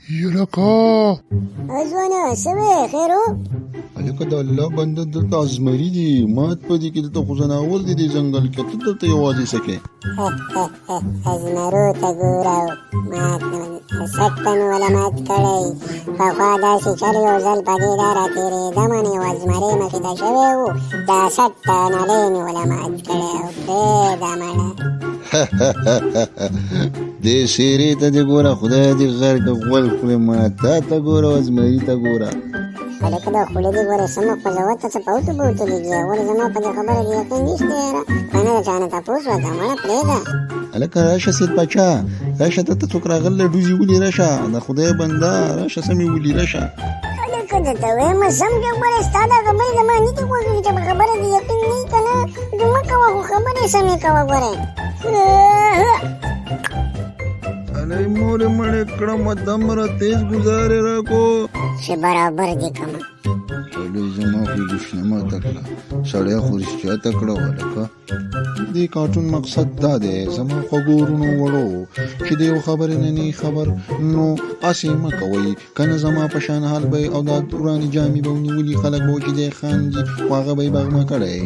یلکا ځوانه څه وې خیر و؟ هلکه د الله بنده دلته ازمري دي مات په دې کې دلته خو ځناور دي دې ځنګل کې ته دلته یوازې څه کوې ازمرو ته ګوره مات سټ ته مې وله مات کړی پخوا داسې چل یو ځل په دې دا راتېرېدمه نو یو ازمرۍ مخې ته شوی و دا سټ ته نلۍ مې وله مات کړی او پرېږده مړه دې شیرې ته دې ګوره خدای دې غر که غول خورې ما تا ته ګوره ازمري ته ګوره هلکه د خولې دې ګورې څه مخ قضاوت ته څه پوتو بوتو لګي ولې زما په دې خبره دې یقین نشته یاره که نه د چا نه تپوس وکړه مړه پرېږده هلکه راشه سید پاچا راشه دلته څوک راغلی ډوزي ولي راشه د خدای بنده راشه سمې ولي راشه هلکه درته وایم سم کې ګوره ستا دا خبرې زما نه دي خوښېږي چې په خبره دې یقین نه وي که نه نو مه کوه خو خبرې سمې کوه ګورې الۍ مورې مړې کړم دمره تیز ګزارې راکو چې برابر دې کړمه چلو زما خو دښنه ماته کړه سړی خو رښتیا ته کړه هلکه دې کارټون مقصد دا دی زما خوږو وروڼو وړو چې د یو خبرې نه نه خبر نو هسې مه کوئ که نه زما په شان حال به او دا ورانې جامې به ونیولي خلک به و چې دی خاندي خو هغه به یې بغمه کړی